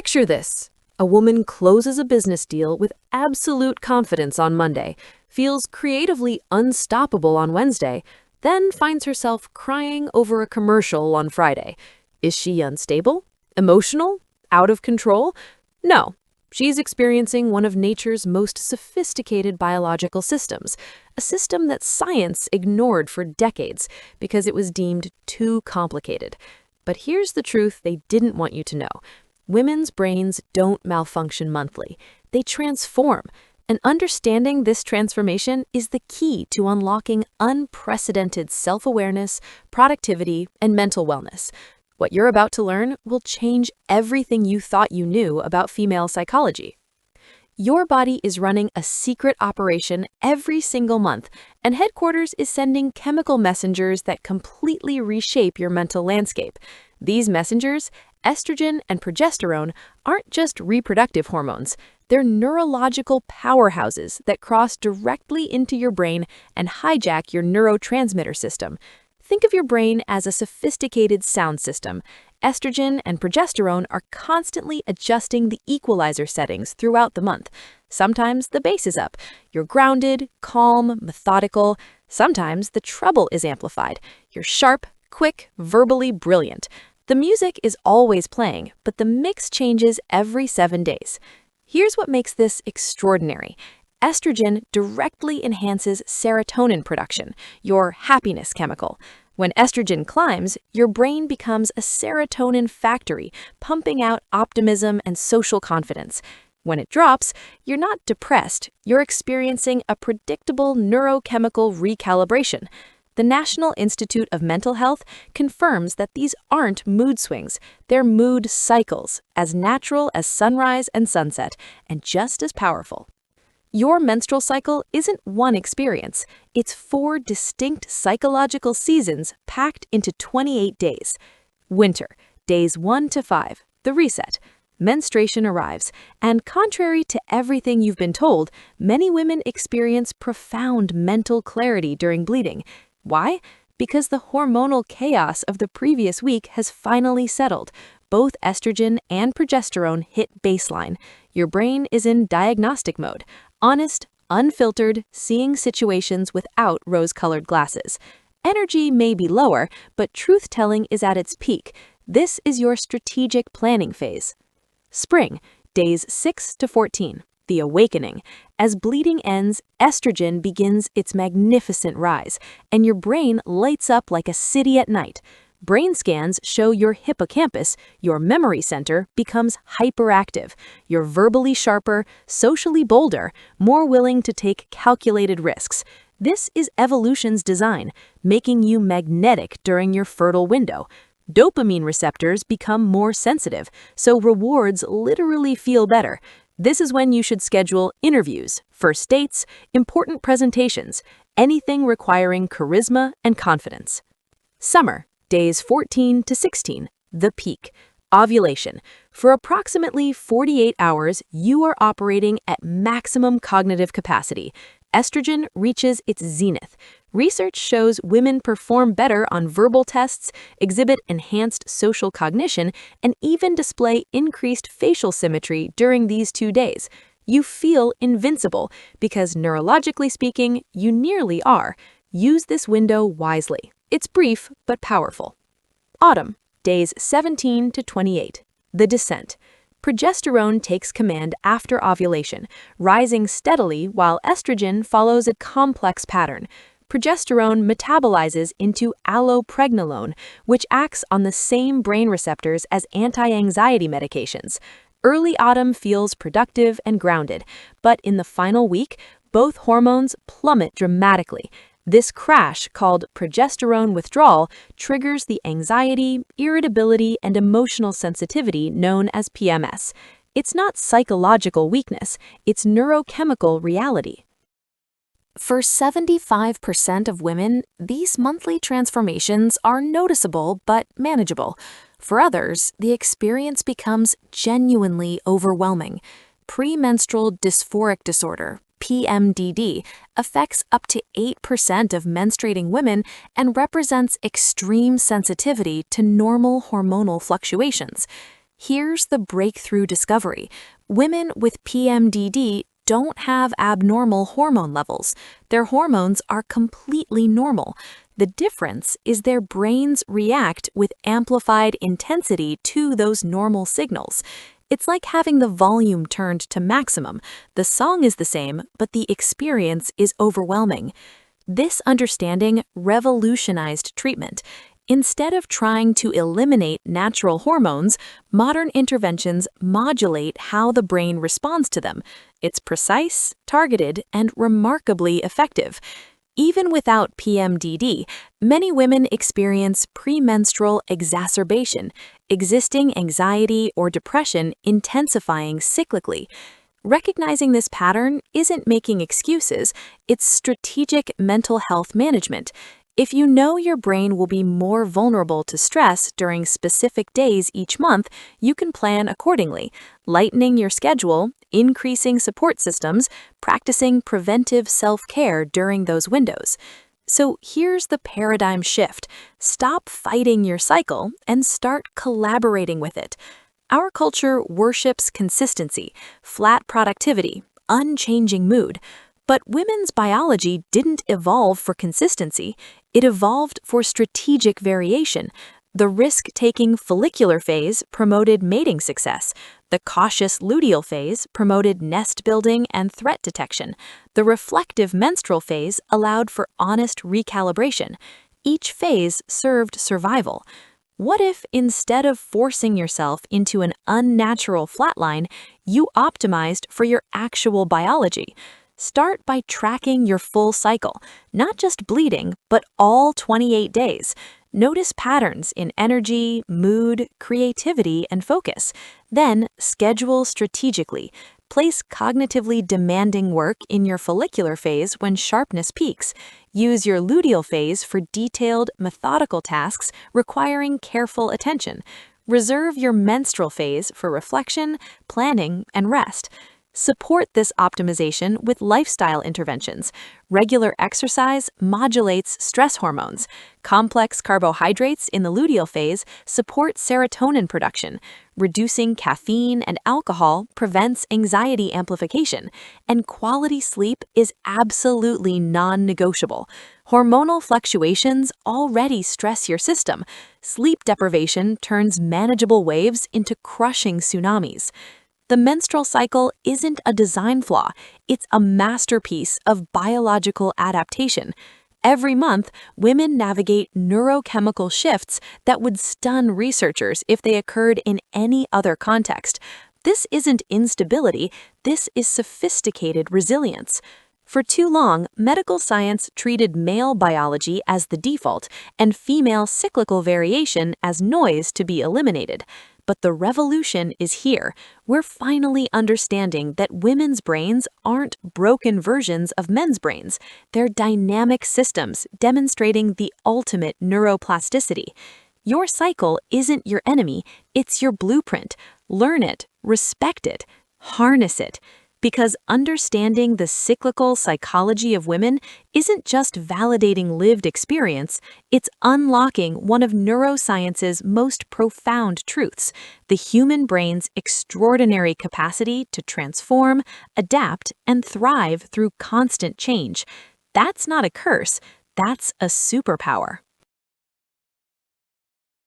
Picture this. A woman closes a business deal with absolute confidence on Monday, feels creatively unstoppable on Wednesday, then finds herself crying over a commercial on Friday. Is she unstable? Emotional? Out of control? No. She's experiencing one of nature's most sophisticated biological systems, a system that science ignored for decades because it was deemed too complicated. But here's the truth they didn't want you to know. Women's brains don't malfunction monthly. They transform. And understanding this transformation is the key to unlocking unprecedented self-awareness, productivity, and mental wellness. What you're about to learn will change everything you thought you knew about female psychology. Your body is running a secret operation every single month, and headquarters is sending chemical messengers that completely reshape your mental landscape. These messengers, estrogen and progesterone, aren't just reproductive hormones. They're neurological powerhouses that cross directly into your brain and hijack your neurotransmitter system. Think of your brain as a sophisticated sound system. Estrogen and progesterone are constantly adjusting the equalizer settings throughout the month. Sometimes the bass is up. You're grounded, calm, methodical. Sometimes the treble is amplified. You're sharp, quick, verbally brilliant. The music is always playing, but the mix changes every 7 days. Here's what makes this extraordinary. Estrogen directly enhances serotonin production, your happiness chemical. When estrogen climbs, your brain becomes a serotonin factory, pumping out optimism and social confidence. When it drops, you're not depressed, you're experiencing a predictable neurochemical recalibration. The National Institute of Mental Health confirms that these aren't mood swings, they're mood cycles, as natural as sunrise and sunset, and just as powerful. Your menstrual cycle isn't one experience. It's 4 distinct psychological seasons packed into 28 days. Winter, days 1 to 5, the reset. Menstruation arrives, and contrary to everything you've been told, many women experience profound mental clarity during bleeding. Why? Because the hormonal chaos of the previous week has finally settled. Both estrogen and progesterone hit baseline. Your brain is in diagnostic mode. Honest, unfiltered, seeing situations without rose-colored glasses. Energy may be lower, but truth-telling is at its peak. This is your strategic planning phase. Spring, days 6 to 14, the awakening. As bleeding ends, estrogen begins its magnificent rise, and your brain lights up like a city at night. Brain scans show your hippocampus, your memory center, becomes hyperactive. You're verbally sharper, socially bolder, more willing to take calculated risks. This is evolution's design, making you magnetic during your fertile window. Dopamine receptors become more sensitive, so rewards literally feel better. This is when you should schedule interviews, first dates, important presentations, anything requiring charisma and confidence. Summer, days 14 to 16, the peak. Ovulation. For approximately 48 hours, you are operating at maximum cognitive capacity. Estrogen reaches its zenith. Research shows women perform better on verbal tests, exhibit enhanced social cognition, and even display increased facial symmetry during these 2 days. You feel invincible because, neurologically speaking, you nearly are. Use this window wisely. It's brief but powerful. Autumn, days 17 to 28, the descent. Progesterone takes command after ovulation, rising steadily while estrogen follows a complex pattern. Progesterone metabolizes into allopregnolone, which acts on the same brain receptors as anti-anxiety medications. Early autumn feels productive and grounded, but in the final week, both hormones plummet dramatically. This crash, called progesterone withdrawal, triggers the anxiety, irritability, and emotional sensitivity known as PMS. It's not psychological weakness, it's neurochemical reality. For 75% of women, these monthly transformations are noticeable but manageable. For others, the experience becomes genuinely overwhelming. Premenstrual dysphoric disorder, PMDD, affects up to 8% of menstruating women and represents extreme sensitivity to normal hormonal fluctuations. Here's the breakthrough discovery. Women with PMDD don't have abnormal hormone levels. Their hormones are completely normal. The difference is their brains react with amplified intensity to those normal signals. It's like having the volume turned to maximum. The song is the same, but the experience is overwhelming. This understanding revolutionized treatment. Instead of trying to eliminate natural hormones, modern interventions modulate how the brain responds to them. It's precise, targeted, and remarkably effective. Even without PMDD, many women experience premenstrual exacerbation, existing anxiety or depression intensifying cyclically. Recognizing this pattern isn't making excuses, it's strategic mental health management. If you know your brain will be more vulnerable to stress during specific days each month, you can plan accordingly, lightening your schedule, increasing support systems, practicing preventive self-care during those windows. So here's the paradigm shift. Stop fighting your cycle and start collaborating with it. Our culture worships consistency, flat productivity, unchanging mood. But women's biology didn't evolve for consistency, it evolved for strategic variation. The risk-taking follicular phase promoted mating success. The cautious luteal phase promoted nest building and threat detection. The reflective menstrual phase allowed for honest recalibration. Each phase served survival. What if, instead of forcing yourself into an unnatural flatline, you optimized for your actual biology? Start by tracking your full cycle, not just bleeding, but all 28 days. Notice patterns in energy, mood, creativity, and focus. Then schedule strategically. Place cognitively demanding work in your follicular phase when sharpness peaks. Use your luteal phase for detailed, methodical tasks requiring careful attention. Reserve your menstrual phase for reflection, planning, and rest. Support this optimization with lifestyle interventions. Regular exercise modulates stress hormones. Complex carbohydrates in the luteal phase support serotonin production. Reducing caffeine and alcohol prevents anxiety amplification. And quality sleep is absolutely non-negotiable. Hormonal fluctuations already stress your system. Sleep deprivation turns manageable waves into crushing tsunamis. The menstrual cycle isn't a design flaw, it's a masterpiece of biological adaptation. Every month, women navigate neurochemical shifts that would stun researchers if they occurred in any other context. This isn't instability, this is sophisticated resilience. For too long, medical science treated male biology as the default and female cyclical variation as noise to be eliminated. But the revolution is here. We're finally understanding that women's brains aren't broken versions of men's brains. They're dynamic systems demonstrating the ultimate neuroplasticity. Your cycle isn't your enemy, it's your blueprint. Learn it, respect it, harness it. Because understanding the cyclical psychology of women isn't just validating lived experience, it's unlocking one of neuroscience's most profound truths, the human brain's extraordinary capacity to transform, adapt, and thrive through constant change. That's not a curse, that's a superpower.